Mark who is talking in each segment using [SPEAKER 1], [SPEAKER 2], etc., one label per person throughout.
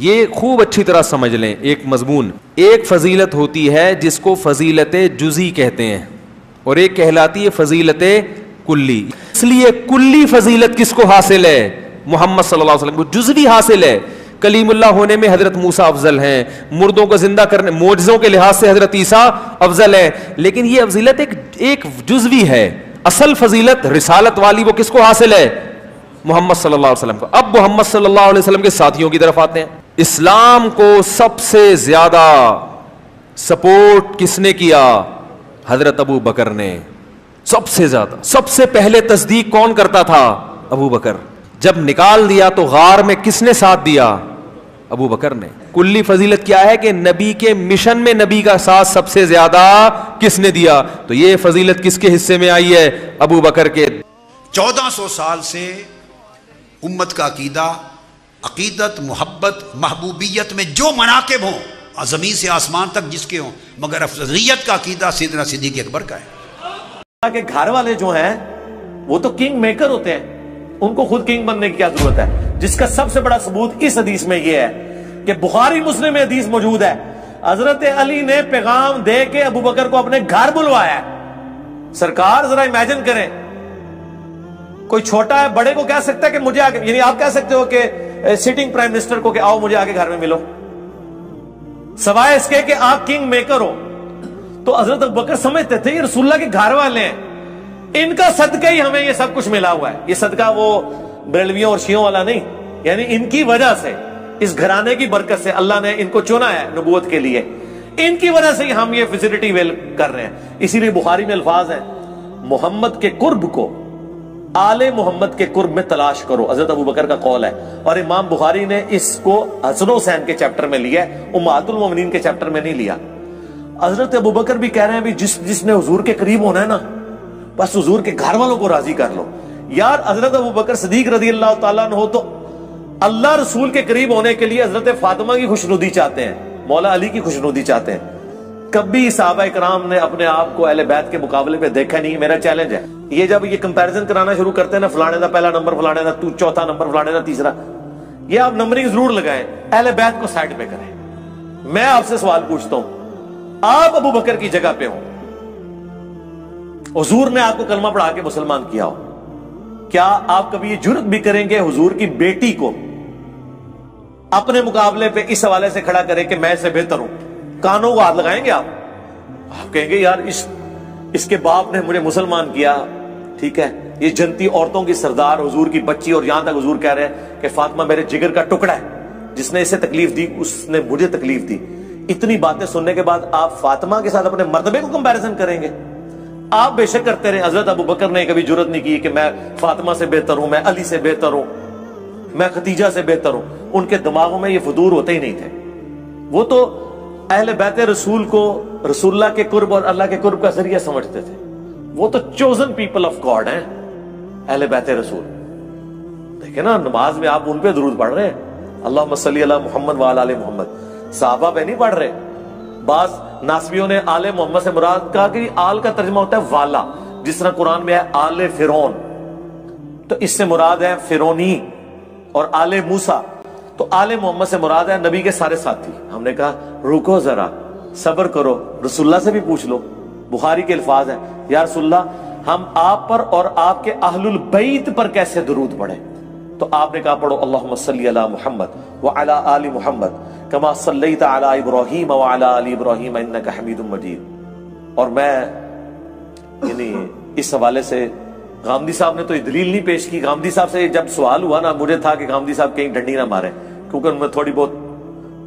[SPEAKER 1] یہ خوب اچھی طرح سمجھ لیں ایک مضمون. ایک فضیلت ہوتی ہے جس کو فضیلت جزئی کہتے ہیں اور ایک کہلاتی ہے فضیلت کلی. اس لیے کلی فضیلت کس کو حاصل ہے؟ محمد صلی اللہ علیہ وسلم کو. جزوی حاصل ہے. کلیم اللہ ہونے میں حضرت موسیٰ افضل ہیں, مردوں کو زندہ کرنے معجزوں کے لحاظ سے حضرت عیسیٰ افضل ہے, لیکن یہ فضیلت ایک جزوی ہے. اصل فضیلت رسالت والی وہ کس کو حاصل ہے؟ محمد صلی اللہ علیہ وسلم کو. اب محمد صلی اللہ علیہ وسلم کے ساتھیوں کی طرف آتے ہیں. اسلام کو سب سے زیادہ سپورٹ کس نے کیا؟ حضرت ابو بکر نے. سب سے زیادہ, سب سے پہلے تصدیق کون کرتا تھا؟ ابو بکر. جب نکال دیا تو غار میں کس نے ساتھ دیا؟ ابو بکر نے. کلی فضیلت کیا ہے کہ نبی کے مشن میں نبی کا ساتھ سب سے زیادہ کس نے دیا؟ تو یہ فضیلت کس کے حصے میں آئی ہے؟ ابو بکر کے.
[SPEAKER 2] 1400 سال سے امت کا عقیدہ, عقیدت, محبت, محبوبیت میں جو مناقب ہوں, زمین سے آسمان تک جس کے ہوں, مگر افضلیت کا عقیدہ سیدنا صدیق اکبر کا ہے.
[SPEAKER 3] کہ گھر والے جو ہیں وہ تو کنگ میکر ہوتے ہیں, ان کو خود کنگ بننے کی کیا ضرورت ہے؟ جس کا سب سے بڑا ثبوت اس حدیث میں یہ ہے کہ بخاری مسلم میں حدیث موجود ہے, حضرت علی نے پیغام دے کے ابو بکر کو اپنے گھر بلوایا ہے. سرکار ذرا امیجن کریں, کوئی چھوٹا ہے بڑے کو کہہ سکتا ہے کہ مجھے آگے, یعنی آپ کہہ سکتے ہو کہ سٹنگ پرائم منسٹر کو کہ آؤ مجھے آگے گھر میں ملو, سوائے اس کے کہ آپ کنگ میکر ہو. تو حضرت ابو بکر سمجھتے تھے یہ رسول اللہ کے گھر والے ہیں, ان کا صدقہ ہی ہمیں یہ سب کچھ ملا ہوا ہے. یہ صدقہ وہ بریلویوں اور شیعوں والا نہیں, یعنی ان کی وجہ سے, اس گھرانے کی برکت سے اللہ نے ان کو چنا ہے نبوت کے لیے, ان کی وجہ سے ہم یہ فیسلٹی ویل کر رہے ہیں. اسی لیے بخاری میں الفاظ ہیں, محمد کے قرب کو آل محمد کے قرب میں تلاش کرو. حضرت ابو بکر کا قول ہے, اور امام بخاری نے اس کو حسن و حسین کے چیپٹر میں لیا ہے, امہات المومنین کے چیپٹر میں نہیں لیا. حضرت ابو بکر بھی کہہ رہے ہیں بھی جس نے حضور کے قریب ہونا ہے نا, بس حضور کے گھر والوں کو راضی کر لو. یار حضرت ابو بکر صدیق رضی اللہ تعالیٰ عنہ تو اللہ رسول کے قریب ہونے کے لیے حضرت فاطمہ کی خوشنودی چاہتے ہیں, مولا علی کی خوشنودی چاہتے ہیں. کبھی صحابہ کرام نے اپنے آپ کو اہل بیت کے مقابلے میں دیکھا نہیں. میرا چیلنج ہے, یہ جب یہ کمپیریزن کرانا شروع کرتے ہیں نا, فلانے دا پہلا نمبر, فلانے دا چوتھا نمبر, فلانے دا تیسرا, یہ آپ نمبرنگ ضرور لگائیں, اہل بیت کو سائڈ پہ کریں. میں آپ سے سوال پوچھتا ہوں, آپ ابو بکر کی جگہ پہ ہوں, حضور نے آپ کو کلمہ پڑھا کے مسلمان کیا ہو, کیا آپ کبھی یہ جرت بھی کریں گے حضور کی بیٹی کو اپنے مقابلے پہ اس حوالے سے کھڑا کریں کہ میں اس سے بہتر ہوں؟ کانوں کو ہاتھ لگائیں گے آپ؟ آپ کہیں گے یار اس کے باپ نے مجھے مسلمان کیا, ٹھیک ہے, یہ جنتی عورتوں کی سردار, حضور کی بچی, اور یہاں تک حضور کہہ رہے ہیں کہ فاطمہ میرے جگر کا ٹکڑا ہے, جس نے اسے تکلیف دی اس نے مجھے تکلیف دی. اتنی باتیں سننے کے بعد آپ فاطمہ کے ساتھ اپنے مرتبے کو کمپیریزن کریں گے؟ آپ بے شک کرتے رہے. حضرت ابو بکر نے کبھی جرت نہیں کی کہ میں فاطمہ سے بہتر ہوں, میں علی سے بہتر ہوں, میں خدیجہ سے بہتر ہوں. ان کے دماغوں میں یہ فدور ہوتے ہی نہیں تھے. وہ تو اہل بیت رسول کو رسول اللہ کے قرب اور اللہ کے قرب کا ذریعہ سمجھتے تھے. وہ تو چوزن پیپل آف گاڈ ہیں اہل بیت رسول. دیکھیں نا, نماز میں آپ ان پہ درود پڑھ رہے ہیں, اللہم صلی علی محمد وعلی آل محمد, صحابہ پہ نہیں پڑھ رہے. بعض ناسبیوں نے آل محمد سے مراد کہا کہ آل کا ترجمہ ہوتا ہے والا, جس طرح قرآن میں ہے آل فرعون, تو اس سے مراد ہے فرعونی. اور آل موسیٰ, تو آل محمد سے مراد ہے نبی کے سارے ساتھی. ہم نے کہا رکو ذرا, صبر کرو, رسول اللہ سے بھی پوچھ لو. بخاری کے الفاظ ہیں, یا رسول اللہ ہم آپ پر اور آپ کے اہل البیت پر کیسے درود پڑھیں؟ تو آپ نے کہا پڑھو اللہم صلی علی محمد وعلی آل محمد کما صلیت علی ابراہیم وعلی آل ابراہیم انک حمید مجید. اور میں یعنی اس حوالے سے غامدی صاحب نے تو یہ دلیل نہیں پیش کی. غامدی صاحب سے جب سوال ہوا نا, مجھے تھا کہ غامدی صاحب کہیں ڈنڈی نہ ماریں, کیونکہ ان میں تھوڑی بہت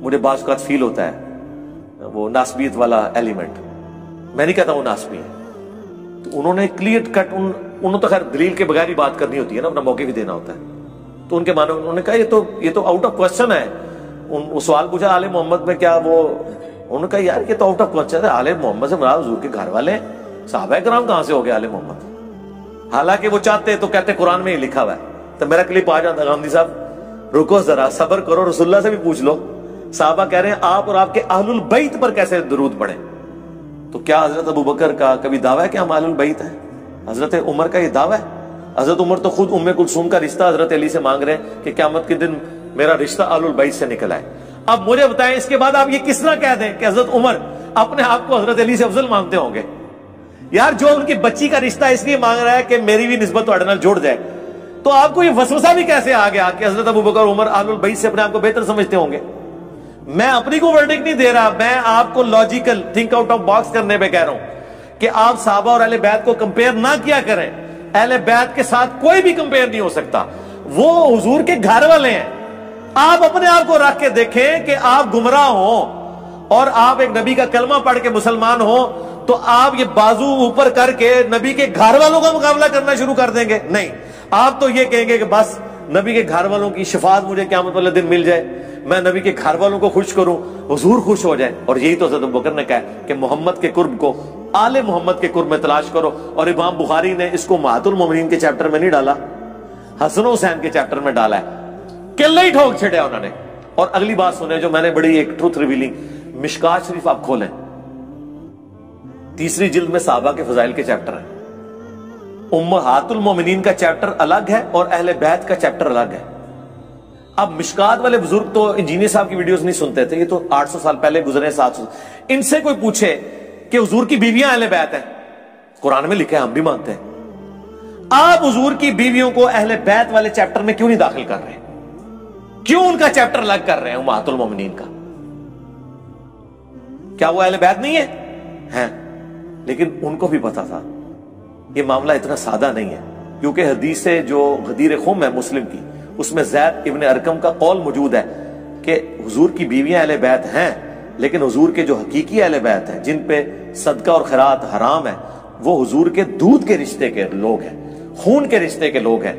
[SPEAKER 3] مجھے بعض اوقات فیل ہوتا ہے وہ ناسبیت والا ایلیمنٹ. میں نہیں کہتا وہ ناسبی ہے. تو انہوں نے کلیئر کٹ, انہوں تو خیر دلیل کے بغیر ہی بات کرنی ہوتی ہے نا, اپنا موقع بھی دینا ہوتا ہے. تو ان کے معنی انہوں نے کہا یہ تو آؤٹ آف کوسچن ہے. وہ سوال پوچھا آل محمد میں کیا, وہ انہوں نے کہا یار یہ تو آؤٹ آف کوسچن ہے, آل محمد سے مراد حضور کے گھر والے ہیں, صحابہ کرام کہاں سے ہو گئے آل محمد؟ حالانکہ وہ چاہتے تو کہتے قرآن میں ہی لکھا ہوا ہے. تو میرا کلپ آ جاتا, غامدی صاحب رکو ذرا, صبر کرو, رسول اللہ سے بھی پوچھ لو. صحابہ کہہ رہے ہیں آپ اور آپ کے اہل البیت پر کیسے درود پڑھیں؟ تو کیا حضرت ابو بکر کا کبھی دعویٰ ہے کہ ہم اہل البیت ہیں؟ حضرت عمر کا یہ دعویٰ ہے؟ حضرت عمر تو خود ام کلثوم کا رشتہ حضرت علی سے مانگ رہے ہیں کہ قیامت کے دن میرا رشتہ آل البیت سے نکلا ہے. اب مجھے بتائیں اس کے بعد آپ یہ کس طرح کہہ دیں کہ حضرت عمر اپنے آپ کو حضرت علی سے افضل مانتے ہوں گے؟ یار جو ان کی بچی کا رشتہ اس لیے مانگ رہا ہے کہ میری بھی نسبت تھوڑے نال جڑ جائے, تو آپ کو یہ وسوسہ بھی کیسے آ گیا کہ حضرت ابوبکر عمر آل البیت سے اپنے آپ کو بہتر سمجھتے ہوں گے؟ میں اپنی کو ورڈکٹ نہیں دے رہا, میں آپ کو logical think out of box کرنے پہ کہہ رہا ہوں کہ آپ صحابہ اور اہل بیت کو کمپیئر نہ کیا کریں. اہل بیت کے ساتھ کوئی بھی کمپیئر نہیں ہو سکتا, وہ حضور کے گھر والے ہیں. آپ اپنے آپ کو رکھ کے دیکھیں کہ آپ گمراہ ہوں اور آپ ایک نبی کا کلمہ پڑھ کے مسلمان ہوں تو آپ یہ بازو اوپر کر کے نبی کے گھر والوں کا مقابلہ کرنا شروع کر دیں گے؟ نہیں, آپ تو یہ کہیں گے کہ بس نبی کے گھر والوں کی شفاعت مجھے قیامت والے دن مل جائے, میں نبی کے گھر والوں کو خوش کروں, حضور خوش ہو جائے. اور یہی تو حضرت ابوبکر نے کہا کہ محمد کے قرب کو آل محمد کے قرب میں تلاش کرو. اور امام بخاری نے اس کو امہات المومنین کے چیپٹر میں نہیں ڈالا, حسن و حسین کے چیپٹر میں ڈالا ہے. قلعہ ہی ٹھوک چھڑیا انہوں نے. اور اگلی بات سنیں جو میں نے بڑی ایک ٹروتھ ریویلنگ, مشکات شریف آپ کھولیں, 3 جلد میں صحابہ کے فضائل کے چیپٹر ہیں. امہات المومنین کا چیپٹر الگ ہے اور اہل بیت کا چیپٹر الگ ہے. اب مشکات والے بزرگ تو انجینئر صاحب کی ویڈیوز نہیں سنتے تھے, یہ تو 800 سال پہلے گزرے, 700. ان سے کوئی پوچھے کہ حضور کی بیویاں اہل بیت ہیں, قرآن میں لکھا ہے, ہم بھی مانتے ہیں. آپ حضور کی بیویوں کو اہل بیت والے چیپٹر میں کیوں نہیں داخل کر رہے؟ کیوں ان کا چیپٹر الگ کر رہے ہیں امہات المومنین کا؟ کیا وہ اہل بیت نہیں ہے؟ لیکن ان کو بھی پتا تھا یہ معاملہ اتنا سادہ نہیں ہے, کیونکہ حدیث جو غدیر خم ہے مسلم کی, اس میں زید ابن ارقم کا قول موجود ہے کہ حضور کی بیویاں اہل بیت ہیں, لیکن حضور کے جو حقیقی اہل بیت ہیں جن پہ صدقہ اور خیرات حرام ہے, وہ حضور کے دودھ کے رشتے کے لوگ ہیں, خون کے رشتے کے لوگ ہیں.